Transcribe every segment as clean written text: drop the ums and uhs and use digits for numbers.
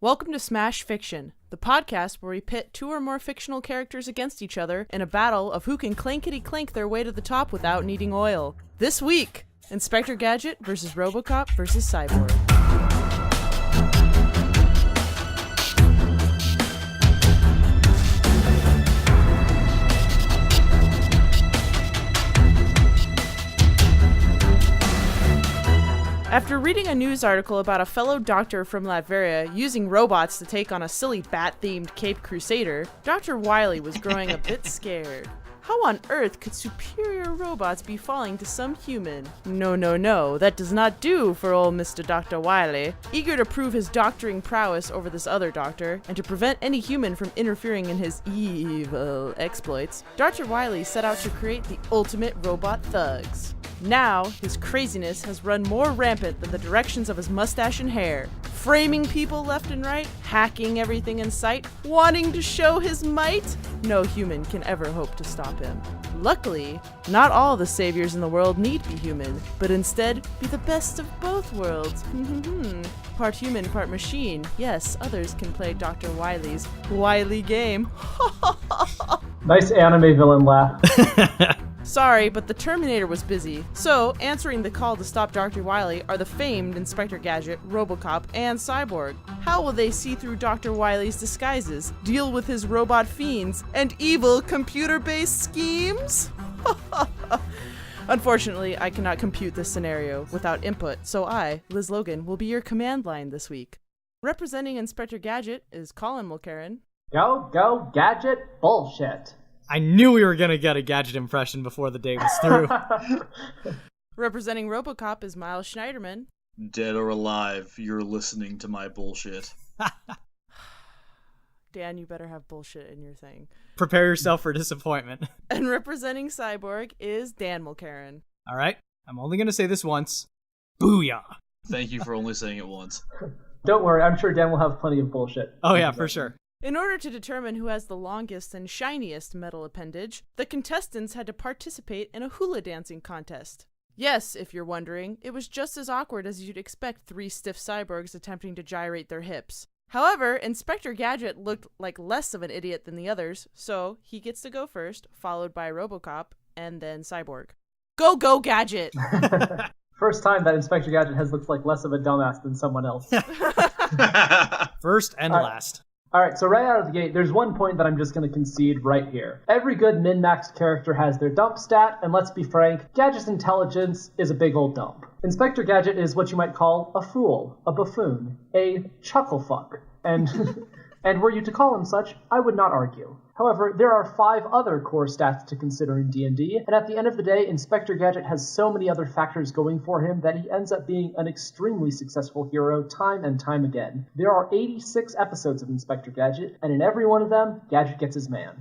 Welcome to Smash Fiction, the podcast where we pit two or more fictional characters against each other in a battle of who can clankety-clank their way to the top without needing oil. This week, Inspector Gadget versus Robocop versus Cyborg. After reading a news article about a fellow doctor from Latveria using robots to take on a silly bat-themed Cape Crusader, Dr. Wily was growing a bit scared. How on earth could superior robots be falling to some human? No, that does not do for old Mr. Dr. Wily. Eager to prove his doctoring prowess over this other doctor, and to prevent any human from interfering in his evil exploits, Dr. Wily set out to create the ultimate robot thugs. Now, his craziness has run more rampant than the directions of his mustache and hair. Framing people left and right, hacking everything in sight, wanting to show his might. No human can ever hope to stop him. Luckily, not all the saviors in the world need be human, but instead be the best of both worlds. Part human, part machine. Yes, others can play Dr. Wily's Wily game. Nice anime villain laugh. Sorry, but the Terminator was busy. So, answering the call to stop Dr. Wily are the famed Inspector Gadget, Robocop, and Cyborg. How will they see through Dr. Wily's disguises, deal with his robot fiends, and evil computer-based schemes? Unfortunately, I cannot compute this scenario without input, so I, Liz Logan, will be your command line this week. Representing Inspector Gadget is Colin Mulcairn. Go, Gadget, bullshit. I knew we were going to get a Gadget impression before the day was through. Representing Robocop is Miles Schneiderman. Dead or alive, you're listening to my bullshit. Dan, you better have bullshit in your thing. Prepare yourself for disappointment. And representing Cyborg is Dan Mulcairn. All right, I'm only going to say this once. Booyah! Thank you for only saying it once. Don't worry, I'm sure Dan will have plenty of bullshit. Oh yeah, for sure. In order to determine who has the longest and shiniest metal appendage, the contestants had to participate in a hula dancing contest. Yes, if you're wondering, it was just as awkward as you'd expect three stiff cyborgs attempting to gyrate their hips. However, Inspector Gadget looked like less of an idiot than the others, so he gets to go first, followed by Robocop, and then Cyborg. Go, Gadget! First time that Inspector Gadget has looked like less of a dumbass than someone else. First and last. Alright, so right out of the gate, there's one point that I'm just going to concede right here. Every good min-maxed character has their dump stat, and let's be frank, Gadget's intelligence is a big old dump. Inspector Gadget is what you might call a fool, a buffoon, a chucklefuck, and were you to call him such, I would not argue. However, there are 5 other core stats to consider in D&D, and at the end of the day, Inspector Gadget has so many other factors going for him that he ends up being an extremely successful hero time and time again. There are 86 episodes of Inspector Gadget, and in every one of them, Gadget gets his man.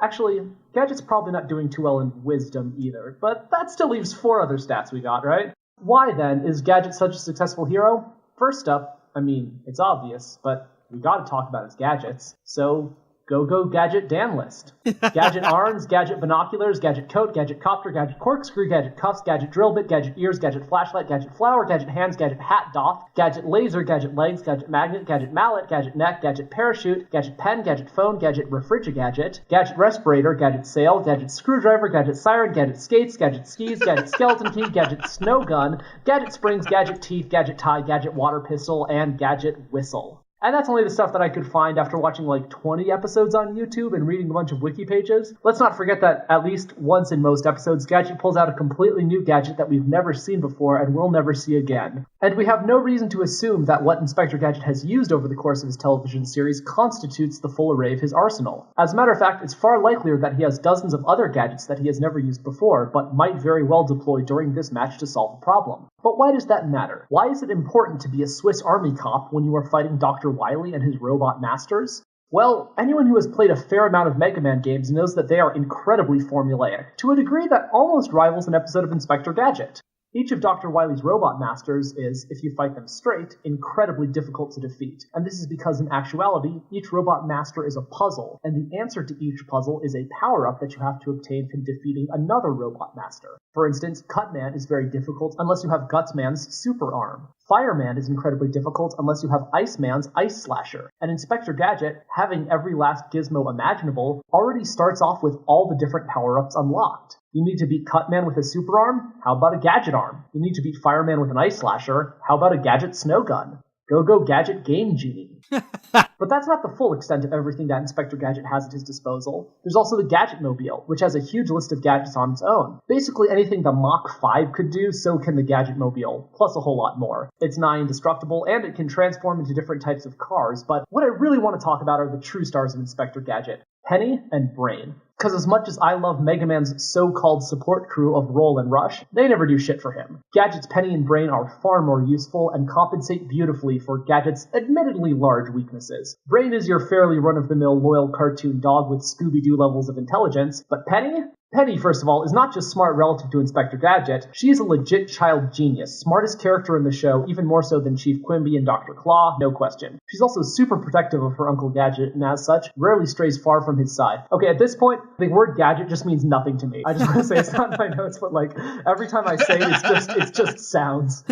Actually, Gadget's probably not doing too well in wisdom either, but that still leaves 4 other stats we got, right? Why then is Gadget such a successful hero? First up, I mean, it's obvious, but we gotta talk about his gadgets, so go Gadget Dan list. Gadget arms, Gadget binoculars, Gadget coat, Gadget copter, Gadget corkscrew, Gadget cuffs, Gadget drill bit, Gadget ears, Gadget flashlight, Gadget flower, Gadget hands, Gadget hat doff, Gadget laser, Gadget legs, Gadget magnet, Gadget mallet, Gadget neck, Gadget parachute, Gadget pen, Gadget phone, Gadget refrigigadget, Gadget respirator, Gadget sail, Gadget screwdriver, Gadget siren, Gadget skates, Gadget skis, Gadget skeleton key, Gadget snow gun, Gadget springs, Gadget teeth, Gadget tie, Gadget water pistol, and Gadget whistle. And that's only the stuff that I could find after watching like 20 episodes on YouTube and reading a bunch of wiki pages. Let's not forget that at least once in most episodes, Gadget pulls out a completely new gadget that we've never seen before and will never see again. And we have no reason to assume that what Inspector Gadget has used over the course of his television series constitutes the full array of his arsenal. As a matter of fact, it's far likelier that he has dozens of other gadgets that he has never used before, but might very well deploy during this match to solve the problem. But why does that matter? Why is it important to be a Swiss Army cop when you are fighting Dr. Wily and his robot masters? Well, anyone who has played a fair amount of Mega Man games knows that they are incredibly formulaic, to a degree that almost rivals an episode of Inspector Gadget. Each of Dr. Wily's robot masters is, if you fight them straight, incredibly difficult to defeat. And this is because in actuality, each robot master is a puzzle, and the answer to each puzzle is a power-up that you have to obtain from defeating another robot master. For instance, Cutman is very difficult unless you have Gutsman's super arm. Fireman is incredibly difficult unless you have Iceman's Ice Slasher. And Inspector Gadget, having every last gizmo imaginable, already starts off with all the different power-ups unlocked. You need to beat Cutman with a super arm? How about a Gadget arm? You need to beat Fireman with an Ice Slasher? How about a Gadget snow gun? Go Gadget Game Genie. But that's not the full extent of everything that Inspector Gadget has at his disposal. There's also the Gadget Mobile, which has a huge list of gadgets on its own. Basically anything the Mach 5 could do, so can the Gadget Mobile, plus a whole lot more. It's nigh indestructible, and it can transform into different types of cars, but what I really want to talk about are the true stars of Inspector Gadget, Penny and Brain. Because as much as I love Mega Man's so-called support crew of Roll and Rush, they never do shit for him. Gadget's Penny and Brain are far more useful and compensate beautifully for Gadget's admittedly large weaknesses. Brain is your fairly run-of-the-mill loyal cartoon dog with Scooby-Doo levels of intelligence, but Penny? Penny, first of all, is not just smart relative to Inspector Gadget, she is a legit child genius, smartest character in the show, even more so than Chief Quimby and Dr. Claw, no question. She's also super protective of her Uncle Gadget, and as such, rarely strays far from his side. Okay, at this point, the word gadget just means nothing to me. I just want to say it's not in my notes, but like, every time I say it, it's just sounds.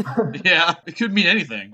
Yeah, it could mean anything.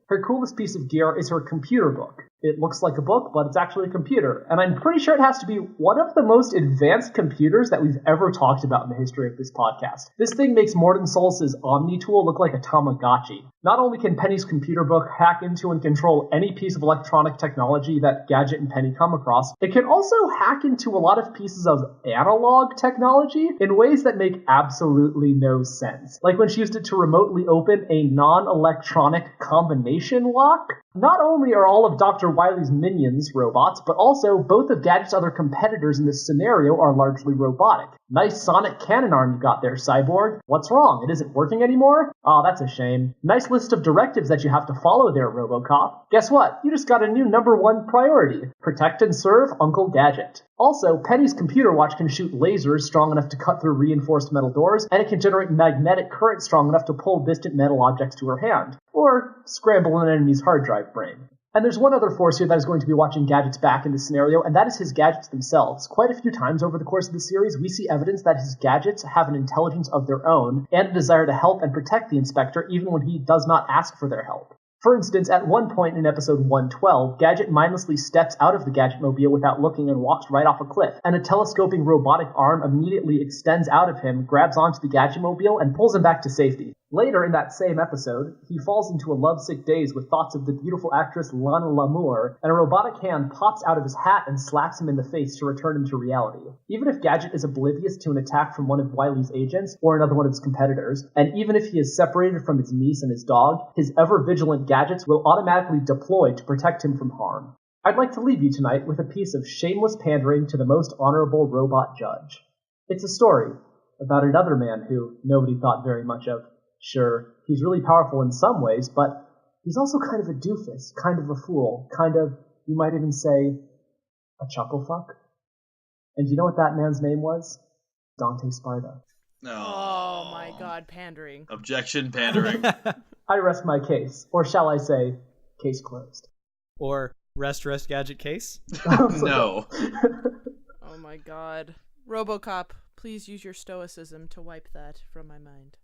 Her coolest piece of gear is her computer book. It looks like a book, but it's actually a computer. And I'm pretty sure it has to be one of the most advanced computers that we've ever talked about in the history of this podcast. This thing makes Morton Solus' Omni tool look like a Tamagotchi. Not only can Penny's computer book hack into and control any piece of electronic technology that Gadget and Penny come across, it can also hack into a lot of pieces of analog technology in ways that make absolutely no sense. Like when she used it to remotely open a non-electronic combination lock. Not only are all of Dr. Wily's minions robots, but also both of Gadget's other competitors in this scenario are largely robotic. Nice sonic cannon arm you got there, Cyborg. What's wrong? It isn't working anymore? Aw, that's a shame. Nice list of directives that you have to follow there, Robocop. Guess what? You just got a new #1 priority. Protect and serve Uncle Gadget. Also, Penny's computer watch can shoot lasers strong enough to cut through reinforced metal doors, and it can generate magnetic current strong enough to pull distant metal objects to her hand. Or scramble an enemy's hard drive brain. And there's one other force here that is going to be watching Gadget's back in this scenario, and that is his gadgets themselves. Quite a few times over the course of the series, we see evidence that his gadgets have an intelligence of their own, and a desire to help and protect the Inspector even when he does not ask for their help. For instance, at one point in episode 112, Gadget mindlessly steps out of the Gadget Mobile without looking and walks right off a cliff, and a telescoping robotic arm immediately extends out of him, grabs onto the Gadget Mobile, and pulls him back to safety. Later in that same episode, he falls into a lovesick daze with thoughts of the beautiful actress Lana Lamour, and a robotic hand pops out of his hat and slaps him in the face to return him to reality. Even if Gadget is oblivious to an attack from one of Wily's agents, or another one of his competitors, and even if he is separated from his niece and his dog, his ever-vigilant gadgets will automatically deploy to protect him from harm. I'd like to leave you tonight with a piece of shameless pandering to the most honorable robot judge. It's a story about another man who nobody thought very much of. Sure, he's really powerful in some ways, but he's also kind of a doofus, kind of a fool, kind of, you might even say, a chuckle fuck. And do you know what that man's name was? Dante Sparta. Oh my god, pandering. Objection, pandering. I rest my case, or shall I say, case closed. Or rest Gadget case? No. Oh my god. Robocop, please use your stoicism to wipe that from my mind.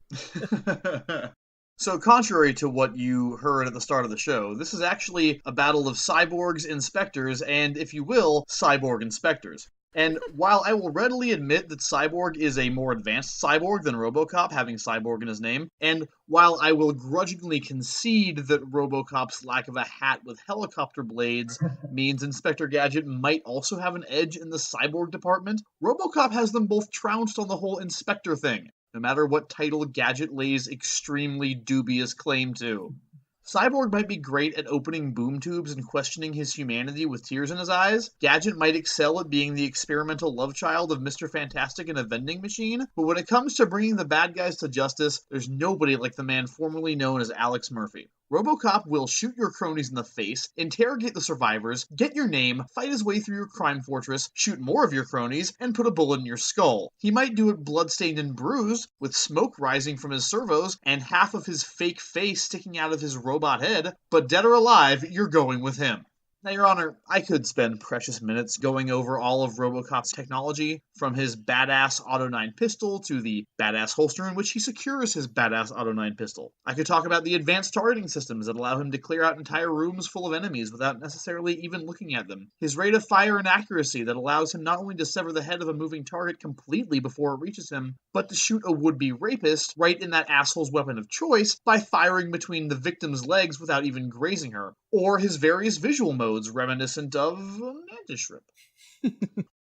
So contrary to what you heard at the start of the show, this is actually a battle of cyborgs, inspectors, and, if you will, cyborg inspectors. And while I will readily admit that Cyborg is a more advanced cyborg than Robocop, having Cyborg in his name, and while I will grudgingly concede that Robocop's lack of a hat with helicopter blades means Inspector Gadget might also have an edge in the cyborg department, Robocop has them both trounced on the whole inspector thing, no matter what title Gadget lays extremely dubious claim to. Cyborg might be great at opening boom tubes and questioning his humanity with tears in his eyes. Gadget might excel at being the experimental love child of Mr. Fantastic in a vending machine. But when it comes to bringing the bad guys to justice, there's nobody like the man formerly known as Alex Murphy. Robocop will shoot your cronies in the face, interrogate the survivors, get your name, fight his way through your crime fortress, shoot more of your cronies, and put a bullet in your skull. He might do it bloodstained and bruised, with smoke rising from his servos and half of his fake face sticking out of his robot head, but dead or alive, you're going with him. Now, Your Honor, I could spend precious minutes going over all of Robocop's technology, from his badass Auto-9 pistol to the badass holster in which he secures his badass Auto-9 pistol. I could talk about the advanced targeting systems that allow him to clear out entire rooms full of enemies without necessarily even looking at them. His rate of fire and accuracy that allows him not only to sever the head of a moving target completely before it reaches him, but to shoot a would-be rapist right in that asshole's weapon of choice by firing between the victim's legs without even grazing her. Or his various visual modes reminiscent of mantis shrimp.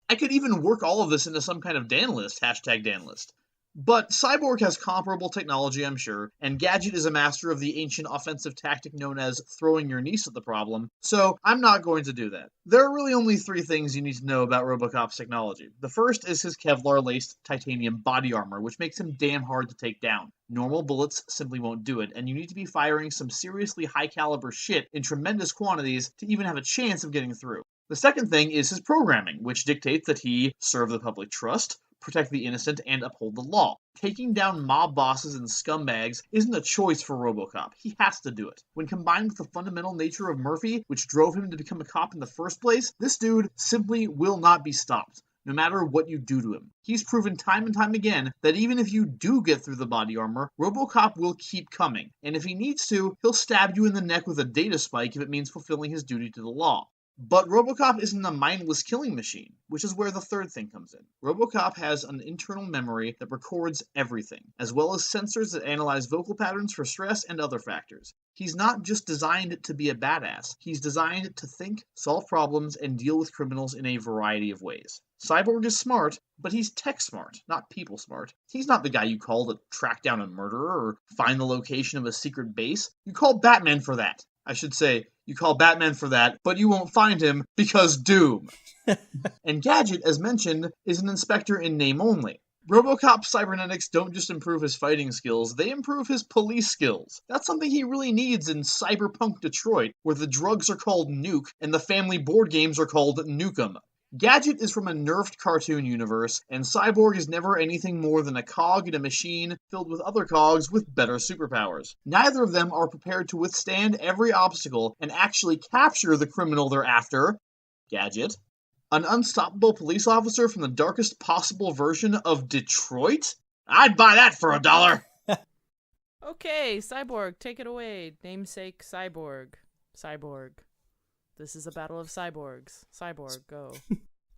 I could even work all of this into some kind of Dan list, hashtag Dan list. But Cyborg has comparable technology, I'm sure, and Gadget is a master of the ancient offensive tactic known as throwing your niece at the problem, so I'm not going to do that. There are really only 3 things you need to know about Robocop's technology. The first is his Kevlar-laced titanium body armor, which makes him damn hard to take down. Normal bullets simply won't do it, and you need to be firing some seriously high-caliber shit in tremendous quantities to even have a chance of getting through. The second thing is his programming, which dictates that he serve the public trust, protect the innocent, and uphold the law. Taking down mob bosses and scumbags isn't a choice for Robocop. He has to do it. When combined with the fundamental nature of Murphy, which drove him to become a cop in the first place, this dude simply will not be stopped, no matter what you do to him. He's proven time and time again that even if you do get through the body armor, Robocop will keep coming. And if he needs to, he'll stab you in the neck with a data spike if it means fulfilling his duty to the law. But Robocop isn't a mindless killing machine, which is where the third thing comes in. Robocop has an internal memory that records everything, as well as sensors that analyze vocal patterns for stress and other factors. He's not just designed to be a badass, he's designed to think, solve problems, and deal with criminals in a variety of ways. Cyborg is smart, but he's tech smart, not people smart. He's not the guy you call to track down a murderer or find the location of a secret base. You call Batman for that. I should say, you call Batman for that, but you won't find him because Doom. And Gadget, as mentioned, is an inspector in name only. Robocop cybernetics don't just improve his fighting skills, they improve his police skills. That's something he really needs in cyberpunk Detroit, where the drugs are called Nuke and the family board games are called Nukem. Gadget is from a nerfed cartoon universe, and Cyborg is never anything more than a cog in a machine filled with other cogs with better superpowers. Neither of them are prepared to withstand every obstacle and actually capture the criminal they're after, Gadget. An unstoppable police officer from the darkest possible version of Detroit? I'd buy that for $1. Okay, Cyborg, take it away. Namesake Cyborg. Cyborg. This is a battle of cyborgs. Cyborg, go.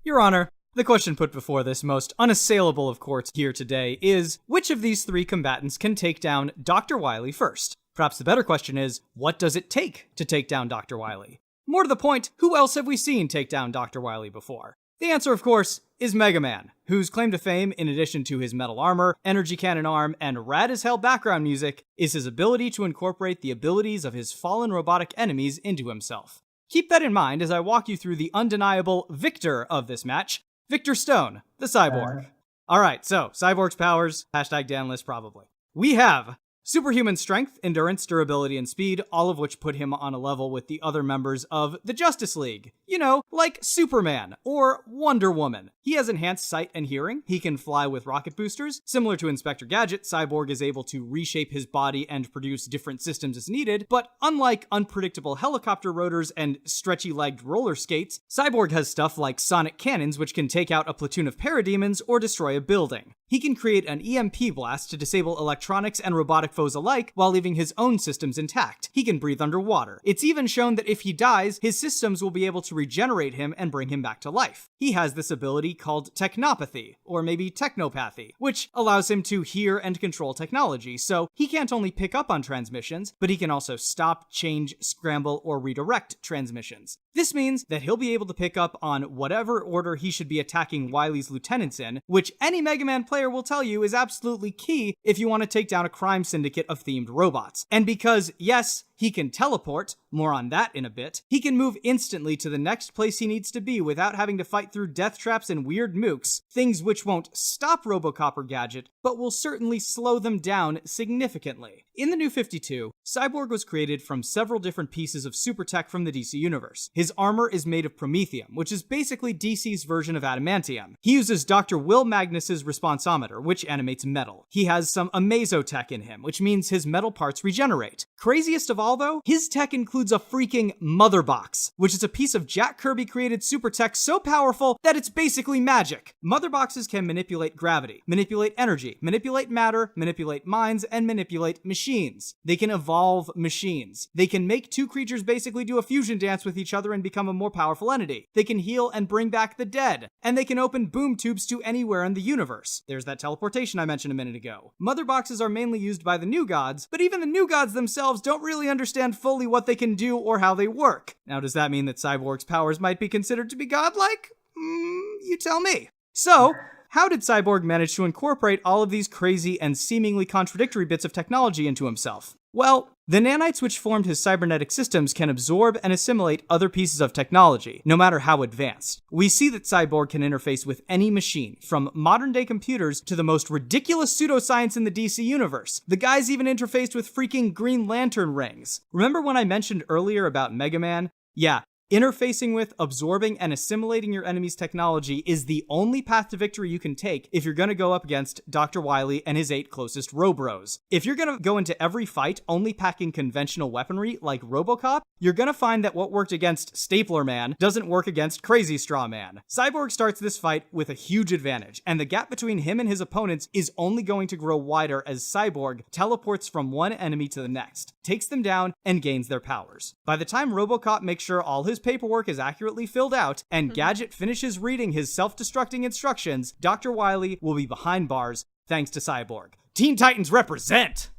Your Honor, the question put before this most unassailable of courts here today is, which of these 3 combatants can take down Dr. Wily first? Perhaps the better question is, what does it take to take down Dr. Wily? More to the point, who else have we seen take down Dr. Wily before? The answer, of course, is Mega Man, whose claim to fame, in addition to his metal armor, energy cannon arm, and rad-as-hell background music, is his ability to incorporate the abilities of his fallen robotic enemies into himself. Keep that in mind as I walk you through the undeniable victor of this match, Victor Stone, the Cyborg. Alright, so, Cyborg's powers, hashtag DanList probably. We have superhuman strength, endurance, durability, and speed, all of which put him on a level with the other members of the Justice League. You know, like Superman or Wonder Woman. He has enhanced sight and hearing, he can fly with rocket boosters. Similar to Inspector Gadget, Cyborg is able to reshape his body and produce different systems as needed, but unlike unpredictable helicopter rotors and stretchy-legged roller skates, Cyborg has stuff like sonic cannons which can take out a platoon of parademons or destroy a building. He can create an EMP blast to disable electronics and robotic foes alike while leaving his own systems intact. He can breathe underwater. It's even shown that if he dies, his systems will be able to regenerate him and bring him back to life. He has this ability called technopathy, or maybe technopathy, which allows him to hear and control technology, so he can't only pick up on transmissions, but he can also stop, change, scramble, or redirect transmissions. This means that he'll be able to pick up on whatever order he should be attacking Wily's lieutenants in, which any Mega Man player will tell you is absolutely key if you want to take down a crime syndicate of themed robots. And because, yes, He can teleport, more on that in a bit. He can move instantly to the next place he needs to be without having to fight through death traps and weird mooks, things which won't stop Robocop or Gadget, but will certainly slow them down significantly. In the New 52, Cyborg was created from several different pieces of super tech from the DC universe. His armor is made of promethium, which is basically DC's version of adamantium. He uses Dr. Will Magnus's responsometer, which animates metal. He has some amazotech in him, which means his metal parts regenerate. Craziest of all, though, his tech includes a freaking mother box, which is a piece of Jack Kirby created super tech so powerful that it's basically magic. Mother boxes can manipulate gravity, manipulate energy, manipulate matter, manipulate minds, and manipulate machines. They can evolve machines. They can make two creatures basically do a fusion dance with each other and become a more powerful entity. They can heal and bring back the dead. And they can open boom tubes to anywhere in the universe. There's that teleportation I mentioned a minute ago. Mother boxes are mainly used by the new gods, but even the new gods themselves don't really understand fully what they can do or how they work. Now, does that mean that Cyborg's powers might be considered to be godlike? You tell me. So, how did Cyborg manage to incorporate all of these crazy and seemingly contradictory bits of technology into himself? Well, the nanites which formed his cybernetic systems can absorb and assimilate other pieces of technology, no matter how advanced. We see that Cyborg can interface with any machine, from modern-day computers to the most ridiculous pseudoscience in the DC universe. The guy's even interfaced with freaking Green Lantern rings. Remember when I mentioned earlier about Mega Man? Yeah. Interfacing with, absorbing, and assimilating your enemy's technology is the only path to victory you can take if you're gonna go up against Dr. Wily and his 8 closest Robros. If you're gonna go into every fight only packing conventional weaponry like Robocop, you're gonna find that what worked against Stapler Man doesn't work against Crazy Straw Man. Cyborg starts this fight with a huge advantage, and the gap between him and his opponents is only going to grow wider as Cyborg teleports from one enemy to the next, takes them down, and gains their powers. By the time Robocop makes sure all his paperwork is accurately filled out, and Gadget finishes reading his self-destructing instructions, Dr. Wily will be behind bars thanks to Cyborg. Teen Titans represent!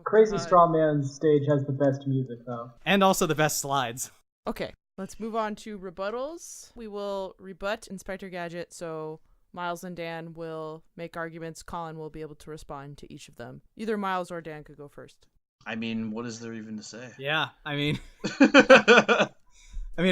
Crazy Straw Man's stage has the best music, though. And also the best slides. Okay, let's move on to rebuttals. We will rebut Inspector Gadget, so Miles and Dan will make arguments. Colin will be able to respond to each of them. Either Miles or Dan could go first. I mean, what is there even to say? Yeah, I mean,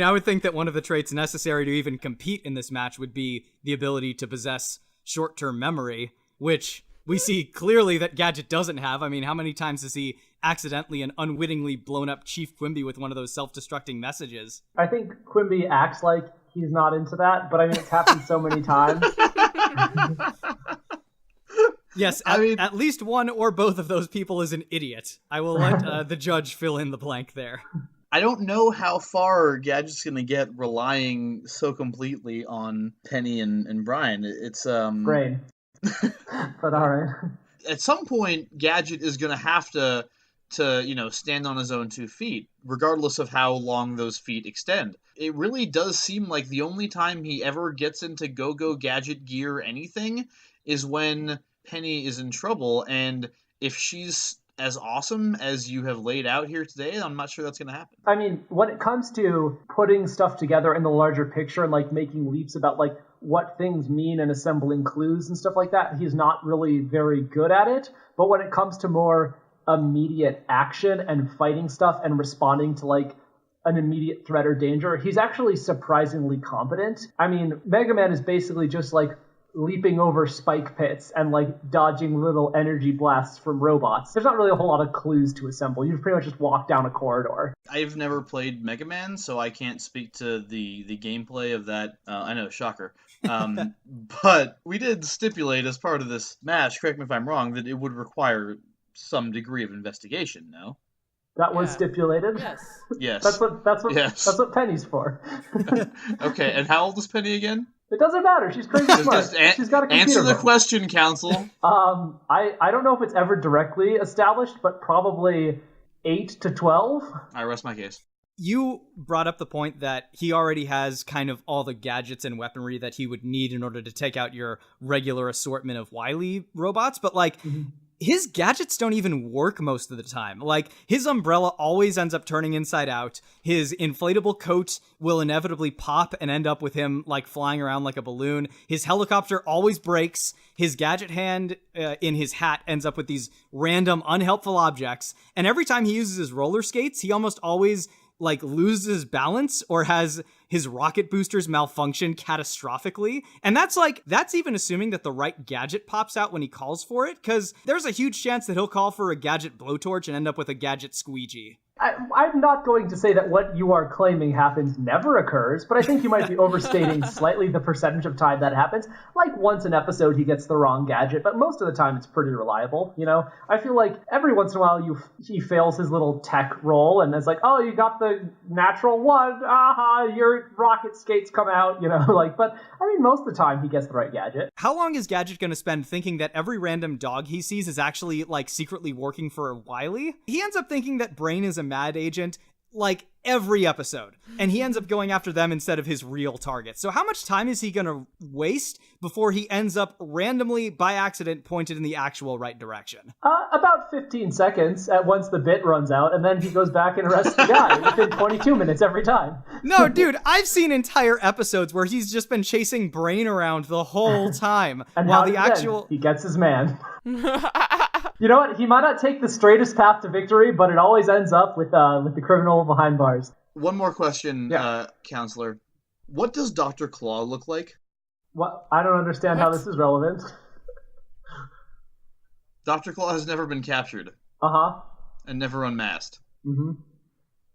I would think that one of the traits necessary to even compete in this match would be the ability to possess short-term memory, which we see clearly that Gadget doesn't have. I mean, how many times has he accidentally and unwittingly blown up Chief Quimby with one of those self-destructing messages? I think Quimby acts like he's not into that, but I mean, it's happened so many times. Yes, at least one or both of those people is an idiot. I will let the judge fill in the blank there. I don't know how far Gadget's going to get relying so completely on Penny and Brian. It's Brain. But all right. At some point, Gadget is going to have to stand on his own 2 feet, regardless of how long those feet extend. It really does seem like the only time he ever gets into go-go Gadget gear anything is when Penny is in trouble, and if she's as awesome as you have laid out here today, I'm not sure that's going to happen. I mean, when it comes to putting stuff together in the larger picture and like making leaps about like what things mean and assembling clues and stuff like that, he's not really very good at it. But when it comes to more immediate action and fighting stuff and responding to like an immediate threat or danger, he's actually surprisingly competent. I mean, Mega Man is basically just like leaping over spike pits and like dodging little energy blasts from robots. There's not really a whole lot of clues to assemble. You pretty much just walk down a corridor. I've never played Mega Man, so I can't speak to the gameplay of that. I know, shocker. But we did stipulate as part of this match, correct me if I'm wrong, that it would require some degree of investigation, no? That was stipulated? Yes. Yes. That's what Penny's for. Okay, and how old is Penny again? It doesn't matter. She's crazy smart. She's got a computer. Answer the brain. question, counsel. I don't know if it's ever directly established, but probably 8 to 12. I rest my case. You brought up the point that he already has kind of all the gadgets and weaponry that he would need in order to take out your regular assortment of Wily robots, but like, his gadgets don't even work most of the time. Like, his umbrella always ends up turning inside out. His inflatable coat will inevitably pop and end up with him, like, flying around like a balloon. His helicopter always breaks. His gadget hand in his hat ends up with these random, unhelpful objects. And every time he uses his roller skates, he almost always, like, loses his balance or has his rocket boosters malfunction catastrophically. And that's even assuming that the right gadget pops out when he calls for it, because there's a huge chance that he'll call for a gadget blowtorch and end up with a gadget squeegee. I'm not going to say that what you are claiming happens never occurs, but I think you might be overstating slightly the percentage of time that happens. Like, once an episode he gets the wrong gadget, but most of the time it's pretty reliable, you know? I feel like every once in a while he fails his little tech roll, and it's like, oh, you got the natural one, your rocket skates come out, you know? Like, but, I mean, most of the time he gets the right gadget. How long is Gadget gonna spend thinking that every random dog he sees is actually, like, secretly working for Wily? He ends up thinking that Brain is a mad agent, like, every episode, and he ends up going after them instead of his real target. So how much time is he gonna waste before he ends up randomly, by accident, pointed in the actual right direction? About 15 seconds once the bit runs out, and then he goes back and arrests the guy within 22 minutes every time. No, dude, I've seen entire episodes where he's just been chasing Brain around the whole time. And while how the actual... He gets his man. You know what? He might not take the straightest path to victory, but it always ends up with the criminal behind bars. One more question, Counselor. What does Dr. Claw look like? What? I don't understand how this is relevant. Dr. Claw has never been captured. Uh-huh. And never unmasked. Mm-hmm.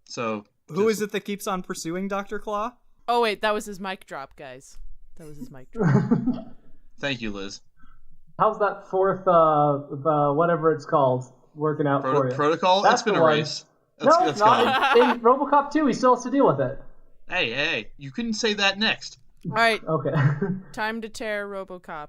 So... Who is it that keeps on pursuing Dr. Claw? Oh, wait, that was his mic drop, guys. That was his mic drop. Thank you, Liz. How's that fourth, whatever it's called, working out for you? Protocol? That's It's been the a one. race. No, That's not gone. in Robocop 2, he still has to deal with it. Hey, you couldn't say that next. All right, Okay. time to tear Robocop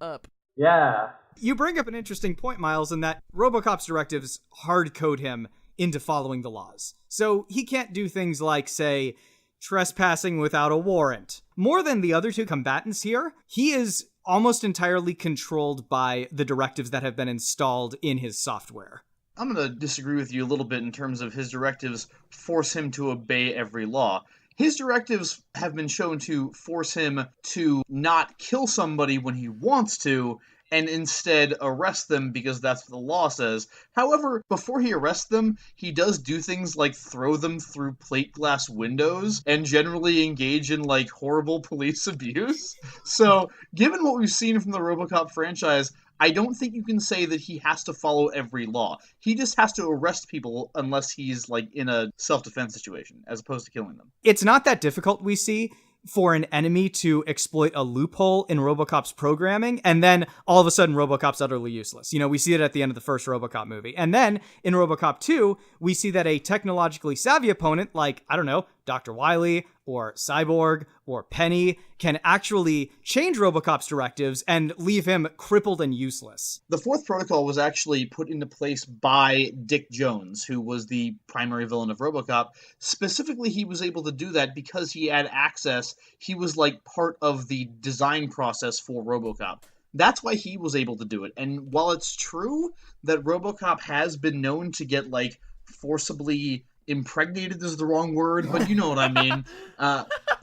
up. Yeah. You bring up an interesting point, Miles, in that Robocop's directives hard-code him into following the laws. So he can't do things like, say, trespassing without a warrant. More than the other two combatants here, he is almost entirely controlled by the directives that have been installed in his software. I'm going to disagree with you a little bit in terms of his directives force him to obey every law. His directives have been shown to force him to not kill somebody when he wants to, and instead arrest them because that's what the law says. However, before he arrests them, he does do things like throw them through plate glass windows and generally engage in, like, horrible police abuse. So, given what we've seen from the Robocop franchise, I don't think you can say that he has to follow every law. He just has to arrest people unless he's, like, in a self-defense situation, as opposed to killing them. It's not that difficult, we see, for an enemy to exploit a loophole in Robocop's programming, and then all of a sudden Robocop's utterly useless. You know, we see it at the end of the first Robocop movie. And then in Robocop 2, we see that a technologically savvy opponent like, I don't know, Dr. Wily or Cyborg or Penny can actually change Robocop's directives and leave him crippled and useless. The fourth protocol was actually put into place by Dick Jones, who was the primary villain of Robocop. Specifically, he was able to do that because he had access. He was like part of the design process for Robocop. That's why he was able to do it. And while it's true that Robocop has been known to get, like, forcibly impregnated is the wrong word, but you know what I mean,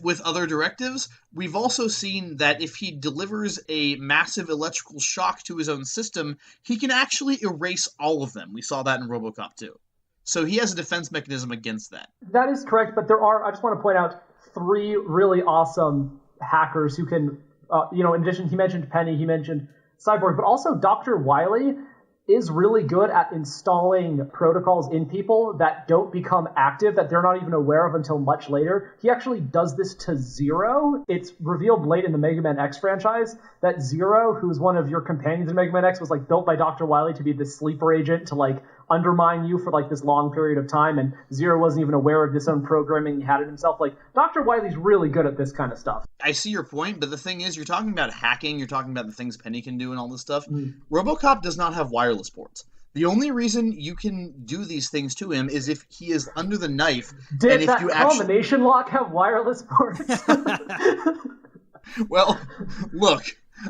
with other directives, we've also seen that if he delivers a massive electrical shock to his own system, he can actually erase all of them. We saw that in Robocop 2. So he has a defense mechanism against that. That is correct, but there are, I just want to point out, 3 really awesome hackers who can, in addition, he mentioned Penny, he mentioned Cyborg, but also Dr. Wily is really good at installing protocols in people that don't become active, that they're not even aware of until much later. He actually does this to Zero. It's revealed late in the Mega Man X franchise that Zero, who's one of your companions in Mega Man X, was like built by Dr. Wily to be this sleeper agent to like undermine you for like this long period of time, and Zero wasn't even aware of this own programming he had it himself. Like, Dr. Wily's really good at this kind of stuff. I see your point, but the thing is, you're talking about hacking, you're talking about the things Penny can do and all this stuff. Robocop does not have wireless ports. The only reason you can do these things to him is if he is under the knife. Did and if that you combination lock have wireless ports? Well, look,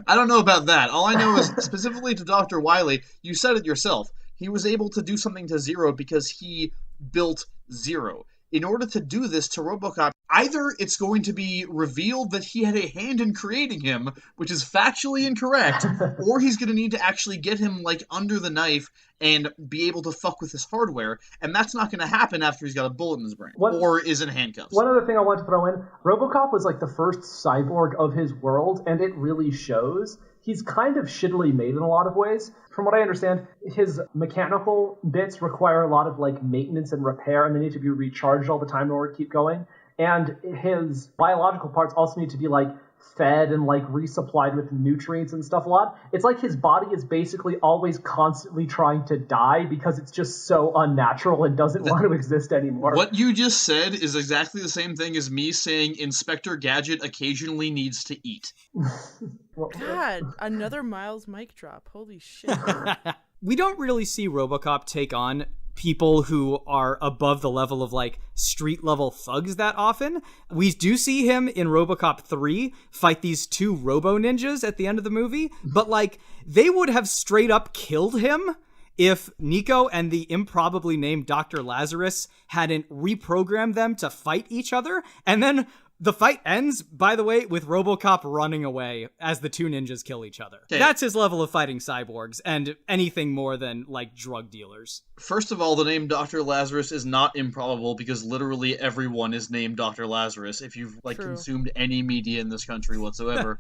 I don't know about that. All I know is, specifically to Dr. Wily, you said it yourself. He was able to do something to Zero because he built Zero. In order to do this to Robocop, either it's going to be revealed that he had a hand in creating him, which is factually incorrect, or he's going to need to actually get him, like, under the knife and be able to fuck with his hardware, and that's not going to happen after he's got a bullet in his brain, or is in handcuffs. One other thing I want to throw in, Robocop was, like, the first cyborg of his world, and it really shows. He's kind of shittily made in a lot of ways. From what I understand, his mechanical bits require a lot of like maintenance and repair, and they need to be recharged all the time in order to keep going. And his biological parts also need to be like fed and like resupplied with nutrients and stuff a lot. It's like his body is basically always constantly trying to die because it's just so unnatural and doesn't want to exist anymore. What you just said is exactly the same thing as me saying Inspector Gadget occasionally needs to eat. God, another Miles mic drop. Holy shit. We don't really see Robocop take on people who are above the level of like street level thugs that often. We do see him in Robocop 3 fight these two robo ninjas at the end of the movie, but like they would have straight up killed him if Nico and the improbably named Dr. Lazarus hadn't reprogrammed them to fight each other. And then the fight ends, by the way, with Robocop running away as the two ninjas kill each other. Okay. That's his level of fighting cyborgs and anything more than, like, drug dealers. First of all, the name Dr. Lazarus is not improbable because literally everyone is named Dr. Lazarus if you've, like, consumed any media in this country whatsoever.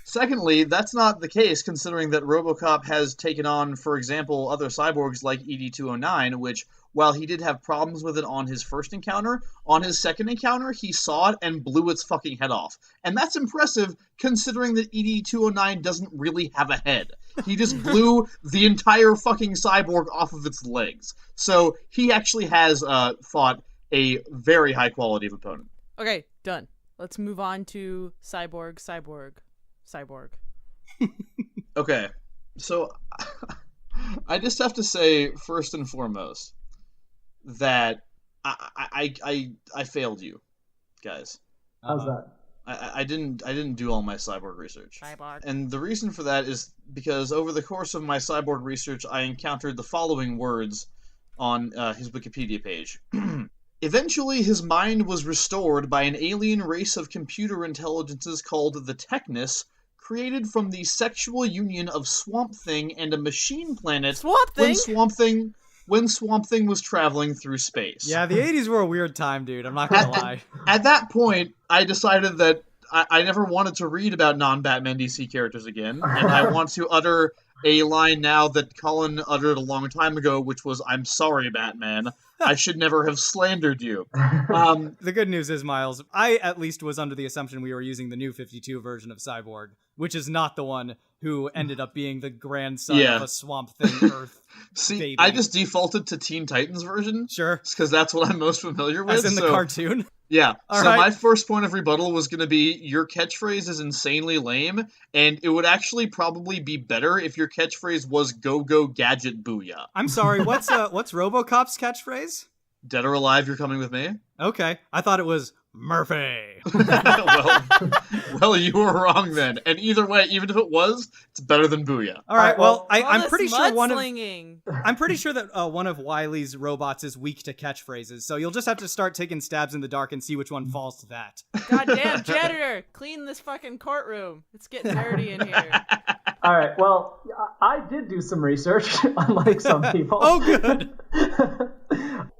Secondly, that's not the case considering that Robocop has taken on, for example, other cyborgs like ED-209, which, while he did have problems with it on his first encounter, on his second encounter, he saw it and blew its fucking head off. And that's impressive considering that ED-209 doesn't really have a head. He just blew the entire fucking cyborg off of its legs. So he actually has fought a very high quality of opponent. Okay, done. Let's move on to Cyborg. Okay, so I just have to say, first and foremost, that I failed you, guys. How's that? I didn't do all my cyborg research. Cyborg. And the reason for that is because over the course of my cyborg research, I encountered the following words on his Wikipedia page. Eventually, his mind was restored by an alien race of computer intelligences called the Technus, created from the sexual union of Swamp Thing and a machine planet. Swamp Thing? When Swamp Thing was traveling through space. Yeah, the 80s were a weird time, dude. I'm not gonna lie. At that point, I decided that I never wanted to read about non-Batman DC characters again, and I want to utter a line now that Colin uttered a long time ago, which was, "I'm sorry, Batman. I should never have slandered you." The good news is, Miles, I at least was under the assumption we were using the new 52 version of Cyborg, which is not the one who ended up being the grandson of a Swamp Thing Earth baby. I just defaulted to Teen Titans version. Sure. Because that's what I'm most familiar with. As in the cartoon? Yeah. All so right. My first point of rebuttal was going to be, your catchphrase is insanely lame, and it would actually probably be better if your catchphrase was "Go Go Gadget Booyah." I'm sorry, what's Robocop's catchphrase? Dead or alive, you're coming with me? Okay. I thought it was Murphy. well, you were wrong then. And either way, even if it was, it's better than Booyah. All right. Well, I'm pretty sure I'm pretty sure that one of Wily's robots is weak to catchphrases. So you'll just have to start taking stabs in the dark and see which one falls to that. Goddamn janitor, clean this fucking courtroom. It's getting dirty in here. All right. Well, I did do some research, unlike some people. Oh, good.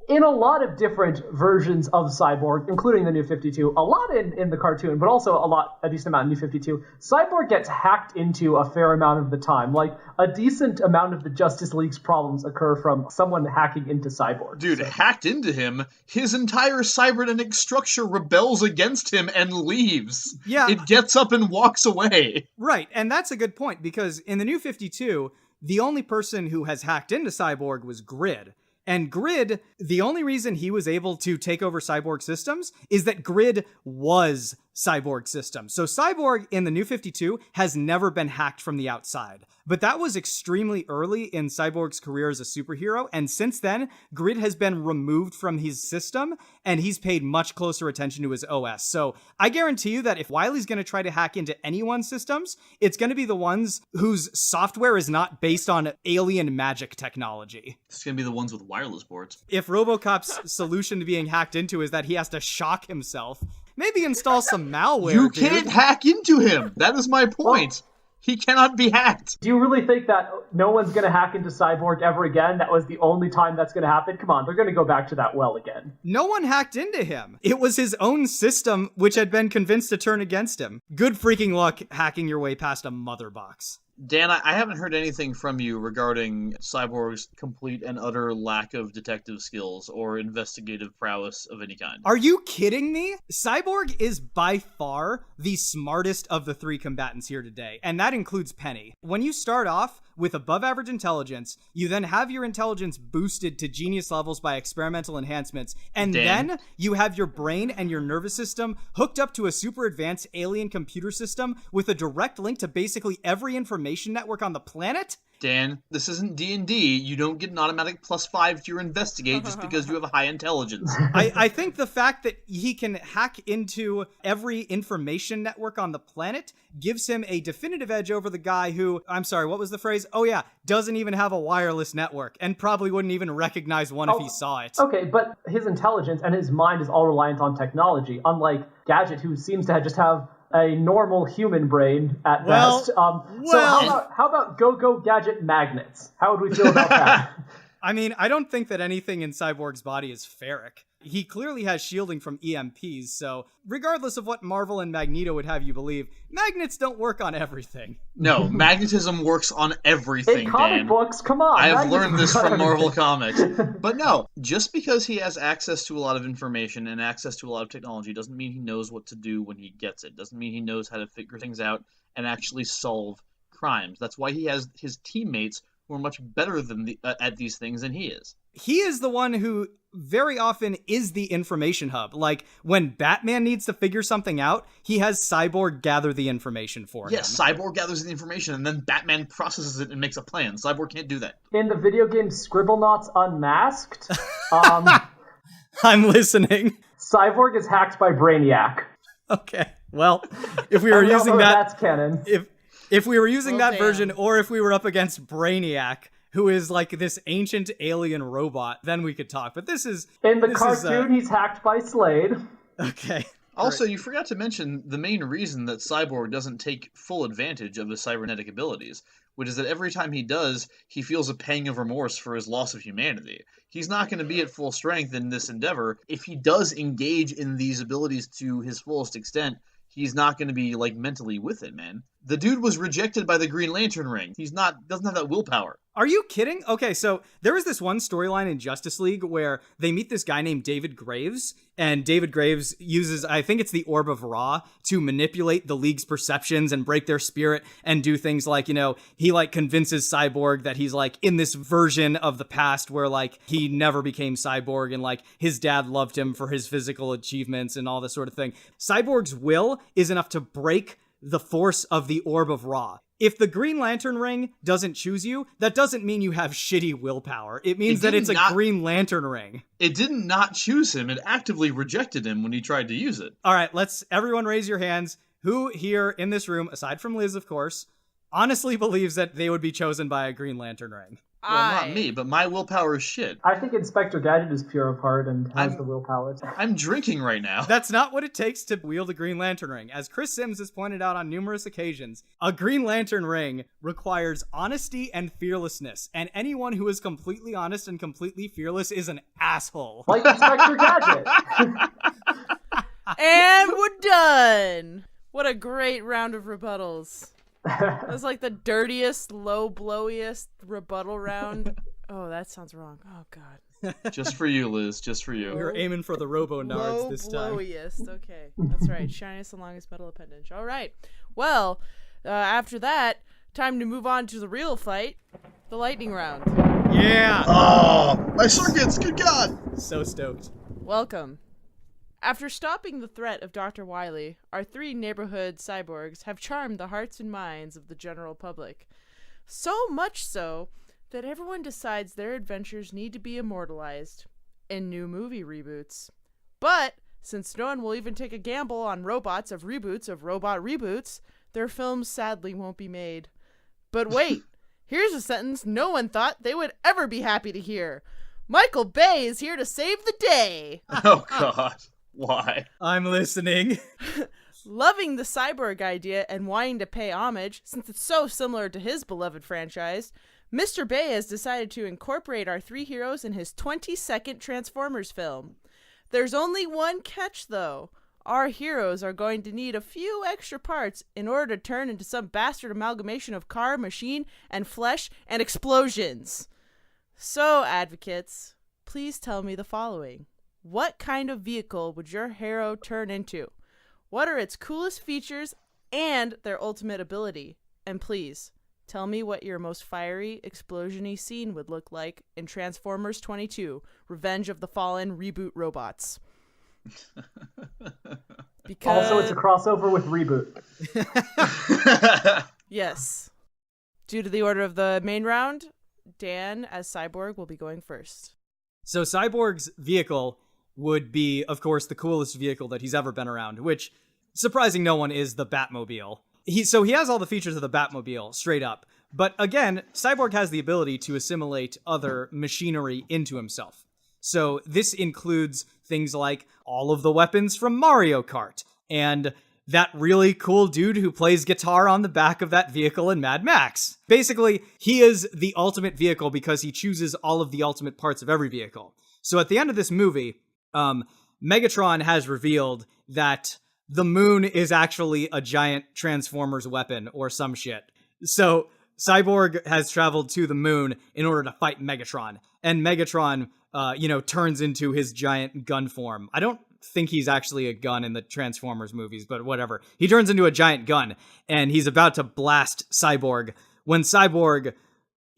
In a lot of different versions of Cyborg, including the New 52, a lot in the cartoon, but also a decent amount in New 52, Cyborg gets hacked into a fair amount of the time. Like, a decent amount of the Justice League's problems occur from someone hacking into Cyborg. Dude, hacked into him, his entire cybernetic structure rebels against him and leaves. Yeah. It gets up and walks away. Right, and that's a good point, because in the New 52, the only person who has hacked into Cyborg was Grid. And Grid, the only reason he was able to take over Cyborg systems is that Grid was Cyborg system. So Cyborg in the New 52 has never been hacked from the outside. But that was extremely early in Cyborg's career as a superhero, and since then, Grid has been removed from his system, and he's paid much closer attention to his OS. So I guarantee you that if Wily's going to try to hack into anyone's systems, it's going to be the ones whose software is not based on alien magic technology. It's going to be the ones with wireless boards. If Robocop's solution to being hacked into is that he has to shock himself, maybe install some malware, You can't hack into him! That is my point! He cannot be hacked! Do you really think that no one's going to hack into Cyborg ever again? That was the only time that's going to happen? Come on, they're going to go back to that well again. No one hacked into him. It was his own system which had been convinced to turn against him. Good freaking luck hacking your way past a mother box. Dan, I haven't heard anything from you regarding Cyborg's complete and utter lack of detective skills or investigative prowess of any kind. Are you kidding me? Cyborg is by far the smartest of the three combatants here today, and that includes Penny. When you start off with above average intelligence, you then have your intelligence boosted to genius levels by experimental enhancements, and then you have your brain and your nervous system hooked up to a super advanced alien computer system with a direct link to basically every information network on the planet? Dan, this isn't D&D. You don't get an automatic +5 to your investigate just because you have a high intelligence. I think the fact that he can hack into every information network on the planet gives him a definitive edge over the guy who, I'm sorry, what was the phrase? Oh yeah, doesn't even have a wireless network and probably wouldn't even recognize one if he saw it. Okay, but his intelligence and his mind is all reliant on technology, unlike Gadget, who seems to just have a normal human brain at best. So how about go-go Gadget magnets? How would we feel about that? I mean, I don't think that anything in Cyborg's body is ferric. He clearly has shielding from EMPs, so regardless of what Marvel and Magneto would have you believe, magnets don't work on everything. No, magnetism works on everything, in comic Dan. books, come on. I have learned this from Marvel Comics. But no, just because he has access to a lot of information and access to a lot of technology doesn't mean he knows what to do when he gets it. Doesn't mean he knows how to figure things out and actually solve crimes. That's why he has his teammates who are much better than at these things than he is. He is the one who very often is the information hub. Like, when Batman needs to figure something out, he has Cyborg gather the information for him. Yes, Cyborg gathers the information, and then Batman processes it and makes a plan. Cyborg can't do that. In the video game Scribblenauts Unmasked, I'm listening. Cyborg is hacked by Brainiac. Okay, well, if we were using that... That's canon. If we were using that version, or if we were up against Brainiac, who is like this ancient alien robot, then we could talk. But this is... In the cartoon, he's hacked by Slade. Okay. Also, you forgot to mention the main reason that Cyborg doesn't take full advantage of his cybernetic abilities, which is that every time he does, he feels a pang of remorse for his loss of humanity. He's not going to be at full strength in this endeavor. If he does engage in these abilities to his fullest extent, he's not going to be, like, mentally with it, man. The dude was rejected by the Green Lantern ring. Doesn't have that willpower. Are you kidding? Okay, so there was this one storyline in Justice League where they meet this guy named David Graves, and David Graves uses, I think it's the Orb of Ra, to manipulate the League's perceptions and break their spirit and do things like, he, like, convinces Cyborg that he's, like, in this version of the past where, like, he never became Cyborg and, like, his dad loved him for his physical achievements and all this sort of thing. Cyborg's will is enough to break the force of the Orb of Ra. If the Green Lantern ring doesn't choose you, that doesn't mean you have shitty willpower. It means that it's a Green Lantern ring. It didn't not choose him. It actively rejected him when he tried to use it. All right, everyone raise your hands. Who here in this room, aside from Liz, of course, honestly believes that they would be chosen by a Green Lantern ring? Well, not me, but my willpower is shit. I think Inspector Gadget is pure of heart and has the willpower. I'm drinking right now. That's not what it takes to wield a Green Lantern ring. As Chris Sims has pointed out on numerous occasions, a Green Lantern ring requires honesty and fearlessness, and anyone who is completely honest and completely fearless is an asshole. Like Inspector Gadget. And we're done! What a great round of rebuttals. That was like the dirtiest, low-blowiest rebuttal round. Oh, that sounds wrong. Oh, God. Just for you, Liz. Just for you. We were aiming for the Robo-Nards this time. Low-blowiest. Okay. That's right. Shiniest and longest metal appendage. All right. Well, after that, time to move on to the real fight. The lightning round. Yeah! Oh, my circuits! Good God! So stoked. Welcome. After stopping the threat of Dr. Wily, our 3 neighborhood cyborgs have charmed the hearts and minds of the general public. So much so that everyone decides their adventures need to be immortalized in new movie reboots. But since no one will even take a gamble on robot reboots, their films sadly won't be made. But wait, here's a sentence no one thought they would ever be happy to hear. Michael Bay is here to save the day. Oh, God. Why? I'm listening. Loving the Cyborg idea and wanting to pay homage, since it's so similar to his beloved franchise, Mr. Bay has decided to incorporate our 3 heroes in his 22nd Transformers film. There's only one catch, though. Our heroes are going to need a few extra parts in order to turn into some bastard amalgamation of car, machine, and flesh, and explosions. So, advocates, please tell me the following. What kind of vehicle would your hero turn into? What are its coolest features and their ultimate ability? And please, tell me what your most fiery, explosion-y scene would look like in Transformers 22, Revenge of the Fallen Reboot Robots. Because... Also, it's a crossover with Reboot. Yes. Due to the order of the main round, Dan, as Cyborg, will be going first. So Cyborg's vehicle would be, of course, the coolest vehicle that he's ever been around, which, surprising no one, is the Batmobile. He has all the features of the Batmobile, straight up. But again, Cyborg has the ability to assimilate other machinery into himself. So this includes things like all of the weapons from Mario Kart, and that really cool dude who plays guitar on the back of that vehicle in Mad Max. Basically, he is the ultimate vehicle because he chooses all of the ultimate parts of every vehicle. So at the end of this movie, Megatron has revealed that the moon is actually a giant Transformers weapon or some shit. So Cyborg has traveled to the moon in order to fight Megatron, and Megatron, turns into his giant gun form. I don't think he's actually a gun in the Transformers movies, but whatever. He turns into a giant gun, and he's about to blast Cyborg when Cyborg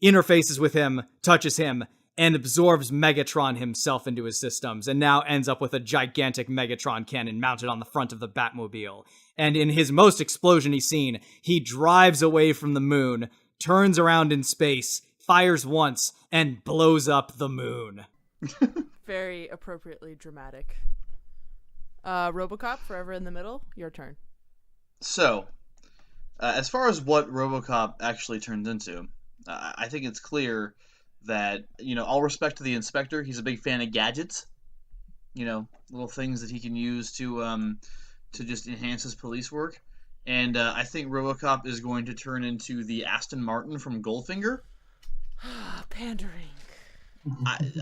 interfaces with him, touches him, and absorbs Megatron himself into his systems, and now ends up with a gigantic Megatron cannon mounted on the front of the Batmobile. And in his most explosion-y scene, he drives away from the moon, turns around in space, fires once, and blows up the moon. Very appropriately dramatic. Robocop, forever in the middle, your turn. So, as far as what Robocop actually turned into, I think it's clear that, all respect to the Inspector, he's a big fan of gadgets. Little things that he can use to just enhance his police work. And I think Robocop is going to turn into the Aston Martin from Goldfinger. Pandering.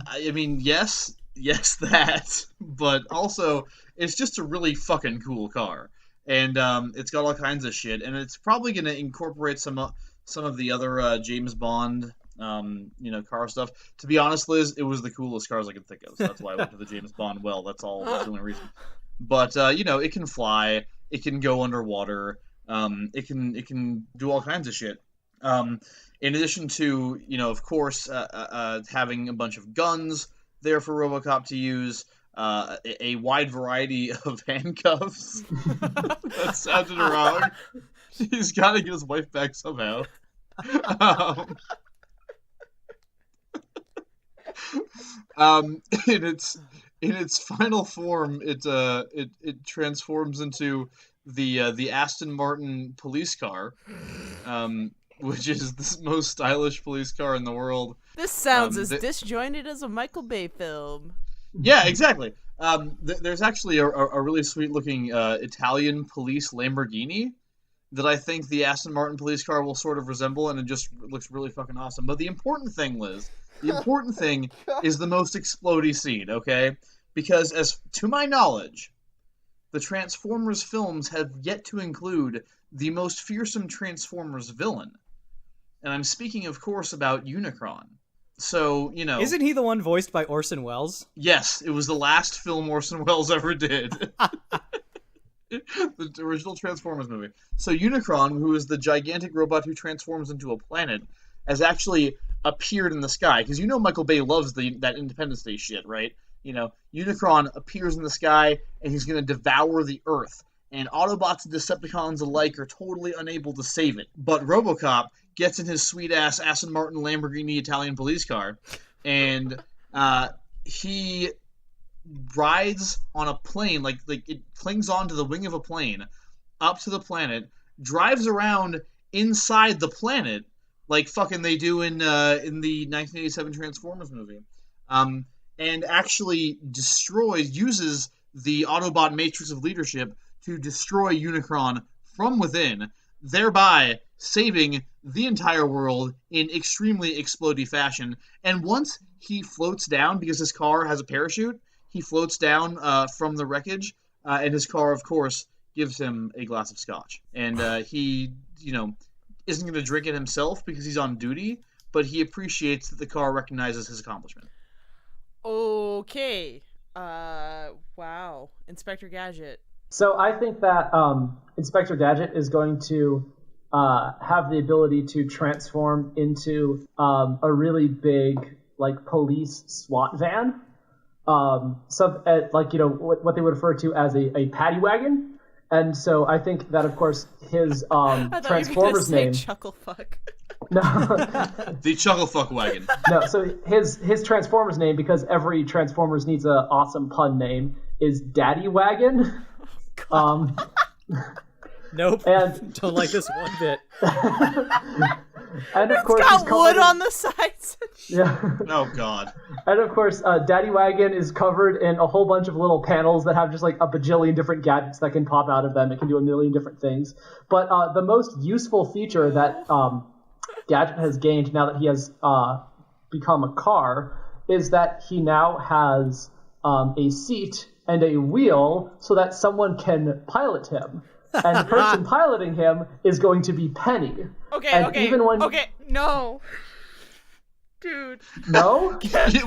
I mean, yes, that, but also it's just a really fucking cool car, and it's got all kinds of shit, and it's probably going to incorporate some of the other James Bond, car stuff. To be honest, Liz, it was the coolest cars I could think of, so that's why I went to the James Bond well. That's the only reason. But it can fly, it can go underwater, it can do all kinds of shit. In addition to, of course, having a bunch of guns there for Robocop to use, a wide variety of handcuffs. That sounded wrong. He's got to get his wife back somehow. In its final form, it transforms into the Aston Martin police car. Which is the most stylish police car in the world. This sounds as disjointed as a Michael Bay film. Yeah, exactly. There's actually a really sweet-looking Italian police Lamborghini that I think the Aston Martin police car will sort of resemble, and it just looks really fucking awesome. But the important thing, Liz, is the most explodey scene, okay? Because as to my knowledge, the Transformers films have yet to include the most fearsome Transformers villain. And I'm speaking, of course, about Unicron. So, Isn't he the one voiced by Orson Welles? Yes, it was the last film Orson Welles ever did. The original Transformers movie. So Unicron, who is the gigantic robot who transforms into a planet, has actually appeared in the sky. Because Michael Bay loves that Independence Day shit, right? Unicron appears in the sky, and he's going to devour the Earth. And Autobots and Decepticons alike are totally unable to save it. But Robocop gets in his sweet-ass Aston Martin Lamborghini Italian police car, and he rides on a plane, like it clings onto the wing of a plane, up to the planet, drives around inside the planet, like fucking they do in the 1987 Transformers movie, and actually uses the Autobot matrix of leadership to destroy Unicron from within, thereby saving the entire world in extremely explodey fashion. And once he floats down, because his car has a parachute, he floats down from the wreckage, and his car, of course, gives him a glass of scotch. And he, isn't going to drink it himself because he's on duty, but he appreciates that the car recognizes his accomplishment. Okay. Wow. Inspector Gadget. So I think that Inspector Gadget is going to have the ability to transform into a really big, police SWAT van. What they would refer to as a paddy wagon. And so I think that, of course, his Transformers name... Chuckle fuck. No. The Chuckle Fuck wagon. No, so his Transformers name, because every Transformers needs an awesome pun name, is Daddy Wagon. Nope. And don't like this one bit. And of course, got wood on the sides. Yeah. Oh God. And of course, Daddy Wagon is covered in a whole bunch of little panels that have just like a bajillion different gadgets that can pop out of them. It can do a million different things. But the most useful feature that Gadget has gained now that he has become a car is that he now has a seat and a wheel so that someone can pilot him. And the person piloting him is going to be Penny. No. Dude. No?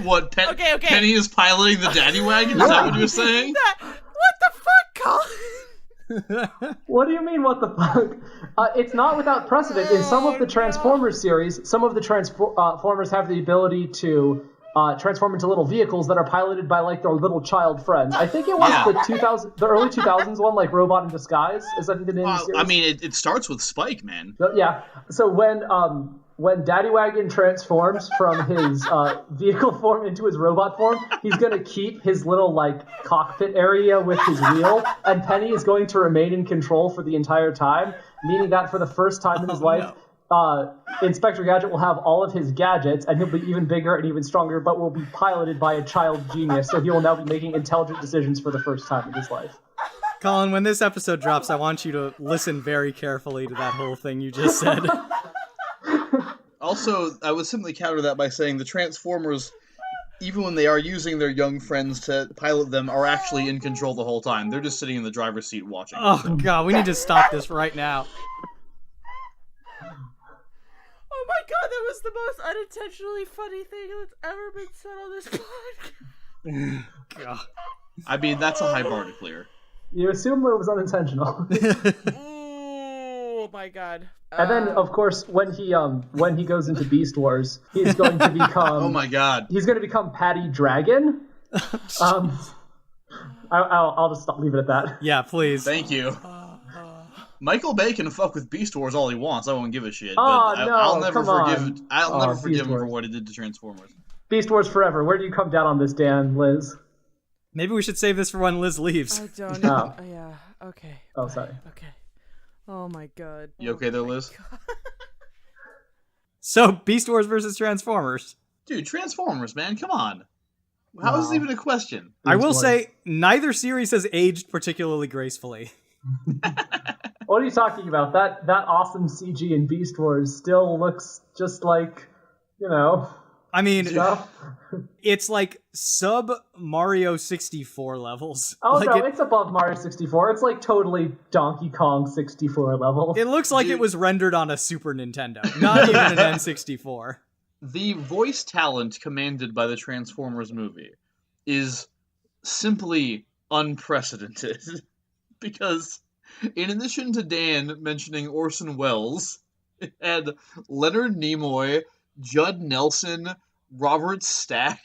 What, Penny is piloting the Daddy Wagon? Is that what you're saying? What the fuck, Colin? What do you mean, what the fuck? It's not without precedent. In some of the Transformers series, some of the Transformers have the ability to transform into little vehicles that are piloted by their little child friends. I think it was the early 2000s one, like Robot in Disguise. Is that the name of the series? I mean, it starts with Spike, man. Yeah. So when Daddy Wagon transforms from his vehicle form into his robot form, he's going to keep his little cockpit area with his wheel, and Penny is going to remain in control for the entire time, meaning that for the first time in his life, Inspector Gadget will have all of his gadgets, and he'll be even bigger and even stronger, but will be piloted by a child genius, so he will now be making intelligent decisions for the first time in his life. Colin, when this episode drops, I want you to listen very carefully to that whole thing you just said. Also, I would simply counter that by saying the Transformers, even when they are using their young friends to pilot them, are actually in control the whole time. They're just sitting in the driver's seat watching. Oh god, we need to stop this right now. Oh my god, that was the most unintentionally funny thing that's ever been said on this podcast. God. I mean, that's a high bar to clear. You assume it was unintentional. Oh my god. And then, of course, when he goes into Beast Wars, he's going to become... Oh my god. He's going to become Patty Dragon. I'll just leave it at that. Yeah, please. Thank you. Michael Bay can fuck with Beast Wars all he wants. I won't give a shit. I'll never forgive him for what he did to Transformers. Beast Wars forever. Where do you come down on this, Dan, Liz? Maybe we should save this for when Liz leaves. I don't know. Yeah. Okay. Oh, sorry. Okay. Oh my god. You okay there, Liz? So, Beast Wars versus Transformers. Dude, Transformers, man, come on. How is this even a question? I will say, neither series has aged particularly gracefully. What are you talking about? That awesome CG in Beast Wars still looks just like, I mean, stuff. It's like sub Mario 64 levels. Oh, no, it's above Mario 64. It's like totally Donkey Kong 64 level. It looks like it was rendered on a Super Nintendo, not even an N64. The voice talent commanded by the Transformers movie is simply unprecedented. Because in addition to Dan mentioning Orson Welles, it had Leonard Nimoy, Judd Nelson, Robert Stack.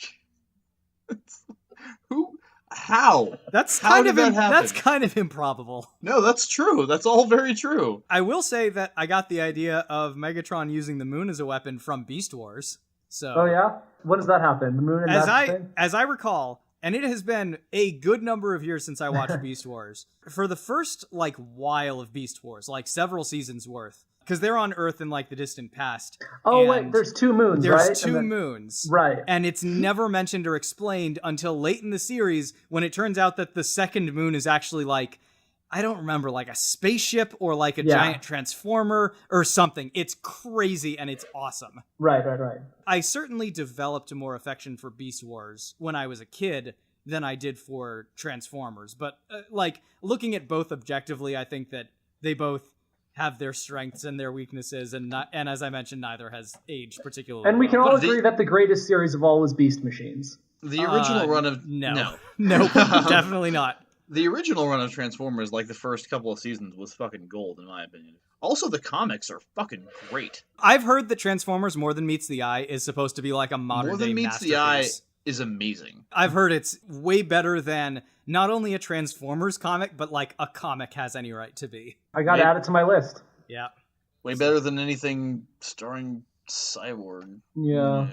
Who? How? How did that happen? That's kind of improbable. No, that's true. That's all very true. I will say that I got the idea of Megatron using the moon as a weapon from Beast Wars. So, Oh yeah? When does that happen? The moon and that thing? as I recall, and it has been a good number of years since I watched Beast Wars. For the first while of Beast Wars, several seasons worth, because they're on Earth in the distant past. Oh wait, there's 2 moons, right? There's 2 moons. Right. And it's never mentioned or explained until late in the series when it turns out that the second moon is actually I don't remember, a spaceship or a giant transformer or something. It's crazy and it's awesome. Right. I certainly developed a more affection for Beast Wars when I was a kid than I did for Transformers. But looking at both objectively, I think that they both have their strengths and their weaknesses, and as I mentioned, neither has aged particularly. And we can well. all agree that the greatest series of all was Beast Machines. The original run of no, definitely not. The original run of Transformers, the first couple of seasons, was fucking gold, in my opinion. Also, the comics are fucking great. I've heard that Transformers More Than Meets the Eye is supposed to be a modern-day More Than Meets masterpiece. the Eye is amazing. I've heard it's way better than not only a Transformers comic, but a comic has any right to be. I got to add it to my list. Yeah. Way better than anything starring Cyborg. Yeah.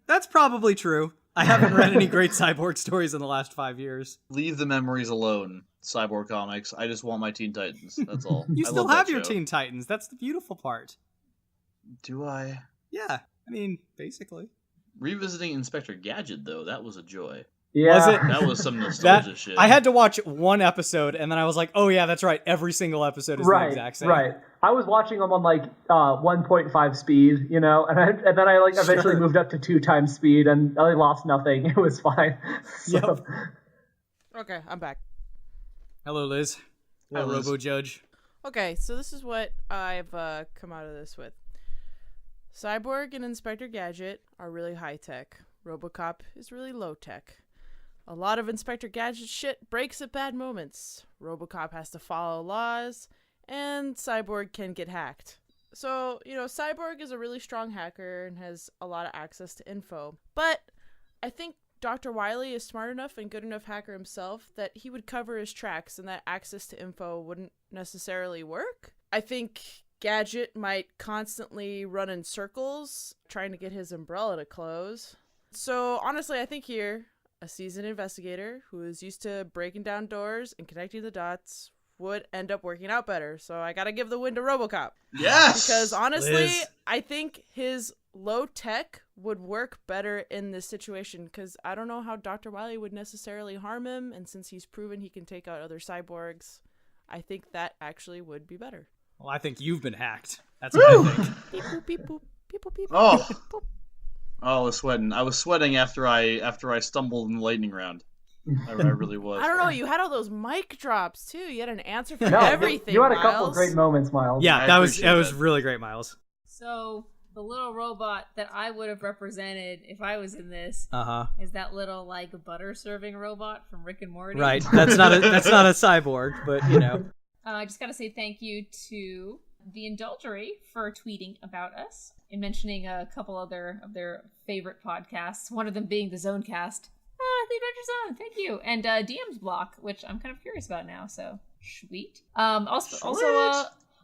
That's probably true. I haven't read any great Cyborg stories in the last 5 years. Leave the memories alone, Cyborg comics. I just want my Teen Titans. That's all. You I still love have that your show. Teen Titans. That's the beautiful part. Do I? Yeah. I mean, basically. Revisiting Inspector Gadget, though, that was a joy. Yeah. Was it? That was some nostalgia shit. I had to watch one episode, and then I was like, oh yeah, that's right. Every single episode is the exact same. Right. I was watching them on 1.5 speed, and then I eventually moved up to 2 times speed, and I lost nothing. It was fine. Yep. Okay, I'm back. Hello, Liz. Hi, Liz. Robo Judge. Okay, so this is what I've come out of this with. Cyborg and Inspector Gadget are really high-tech. Robocop is really low-tech. A lot of Inspector Gadget shit breaks at bad moments. Robocop has to follow laws, and Cyborg can get hacked. So, Cyborg is a really strong hacker and has a lot of access to info. But I think Dr. Wily is smart enough and good enough hacker himself that he would cover his tracks and that access to info wouldn't necessarily work. I think Gadget might constantly run in circles trying to get his umbrella to close. So, honestly, I think here, a seasoned investigator who is used to breaking down doors and connecting the dots would end up working out better. So I gotta give the win to Robocop. Yes! Because honestly, Liz. I think his low tech would work better in this situation, because I don't know how Dr. Wily would necessarily harm him, and since he's proven he can take out other cyborgs, I think that actually would be better. Well, I think you've been hacked. That's what I think. Beep boop beep boop beep boop beep boop. Oh. beep, boop. Oh, I was sweating. I was sweating after I stumbled in the lightning round. I really was. I don't know, you had all those mic drops too. You had an answer for No, everything. you had a couple Miles. of great moments, Miles. Yeah, I that was appreciate that. really great, Miles. So the little robot that I would have represented if I was in this is that little butter serving robot from Rick and Morty. Right. That's not a cyborg, but I just gotta say thank you to the Indulgery for tweeting about us and mentioning a couple other of their favorite podcasts. One of them being the Zonecast. The Adventure Zone. Thank you. And DM's Block, which I'm kind of curious about now. So sweet. Also,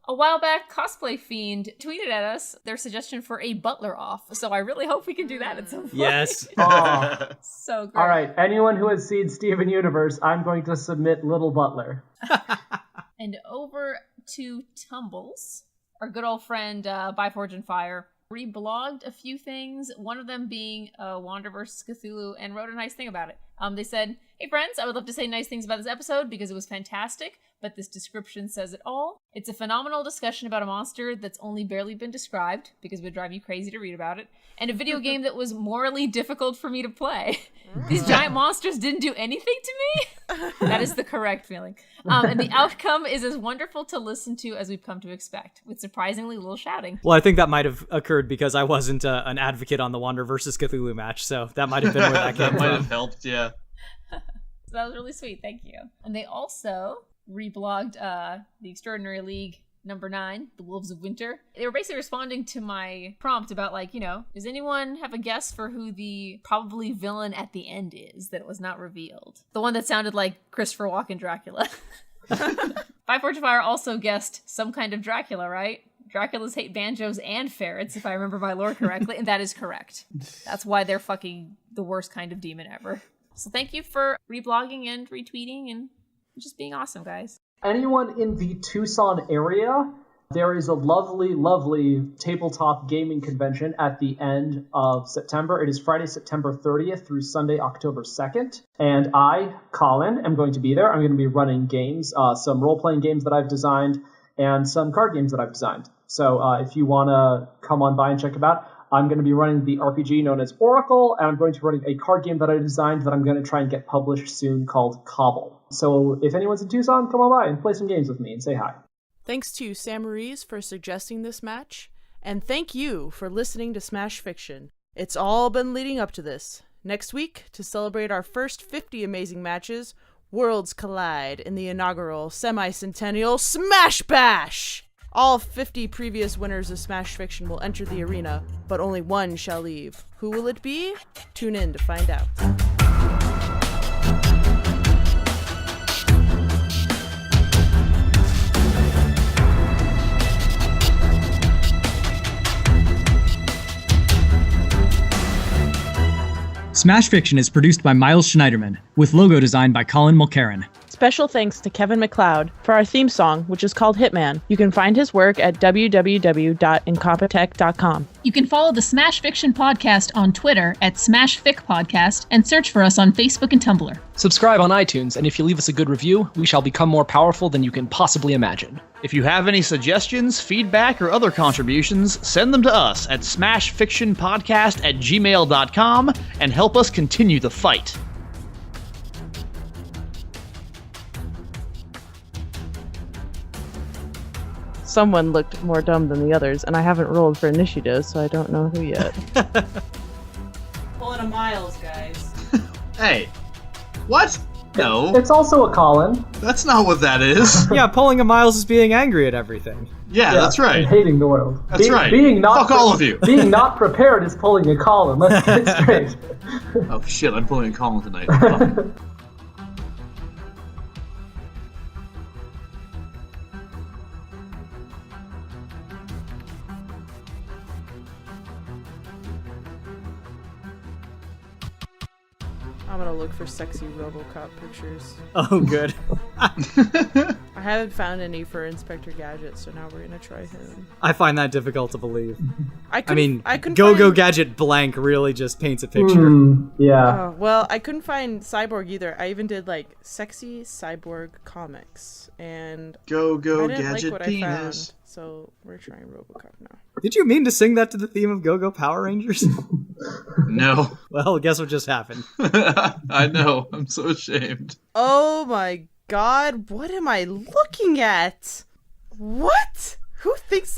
a while back, Cosplay Fiend tweeted at us their suggestion for a Butler off. So I really hope we can do that at some point. yes. Aw. So great. All right, anyone who has seen Steven Universe, I'm going to submit Little Butler. And over to Tumbles, our good old friend By Forge and Fire reblogged a few things, one of them being Wander vs. Cthulhu, and wrote a nice thing about it. They said, "Hey friends, I would love to say nice things about this episode because it was fantastic, but this description says it all. It's a phenomenal discussion about a monster that's only barely been described, because it would drive you crazy to read about it, and a video game that was morally difficult for me to play. These giant monsters didn't do anything to me." That is the correct feeling. And the outcome is as wonderful to listen to as we've come to expect, with surprisingly little shouting. Well, I think that might have occurred because I wasn't an advocate on the Wander versus Cthulhu match, so that might have been where that came That might from. have helped, yeah. So that was really sweet, thank you. And they also reblogged the Extraordinary League Number 9, The Wolves of Winter. They were basically responding to my prompt about, like, does anyone have a guess for who the probably villain at the end is that was not revealed? The one that sounded like Christopher Walken Dracula. By Fortune Fire also guessed some kind of Dracula, right? Draculas hate banjos and ferrets, if I remember my lore correctly, and that is correct. That's why they're fucking the worst kind of demon ever. So thank you for reblogging and retweeting and just being awesome, guys. Anyone in the Tucson area, there is a lovely, lovely tabletop gaming convention at the end of September. It is Friday, September 30th through Sunday, October 2nd. And I, Colin, am going to be there. I'm going to be running games, some role-playing games that I've designed, and some card games that I've designed. So if you want to come on by and check them out, I'm going to be running the RPG known as Oracle, and I'm going to be running a card game that I designed that I'm going to try and get published soon called Cobble. So if anyone's in Tucson, come on by and play some games with me and say hi. Thanks to Sam Maurice for suggesting this match, and thank you for listening to Smash Fiction. It's all been leading up to this. Next week, to celebrate our first 50 amazing matches, worlds collide in the inaugural semi-centennial Smash Bash! All 50 previous winners of Smash Fiction will enter the arena, but only one shall leave. Who will it be? Tune in to find out. Smash Fiction is produced by Miles Schneiderman, with logo design by Colin Mulcairn. Special thanks to Kevin MacLeod for our theme song, which is called Hitman. You can find his work at www.incompetech.com. You can follow the Smash Fiction podcast on Twitter at SmashFicPodcast and search for us on Facebook and Tumblr. Subscribe on iTunes, and if you leave us a good review, we shall become more powerful than you can possibly imagine. If you have any suggestions, feedback, or other contributions, send them to us at smashfictionpodcast@gmail.com and help us continue the fight. Someone looked more dumb than the others, and I haven't rolled for initiative, so I don't know who yet. Pulling a Miles, guys. Hey. What? No. It's also a Colin. That's not what that is. Yeah, pulling a Miles is being angry at everything. Yeah, that's right. And hating the world. That's right. Fuck all of you. Being not prepared is pulling a Colin. Let's get it straight. Oh shit, I'm pulling a Colin tonight. Fuck. I'm gonna look for sexy Robocop pictures. Oh, good. I haven't found any for Inspector Gadget, so now we're gonna try him. I find that difficult to believe. I couldn't Go find... Gadget blank really just paints a picture. Yeah. Well, I couldn't find Cyborg either. I even did like sexy Cyborg comics, and Go I didn't Gadget like what penis. I found. So we're trying Robocop now. Did you mean to sing that to the theme of Go Power Rangers? No. Well, guess what just happened? I know. I'm so ashamed. Oh my god, what am I looking at? What? Who thinks that?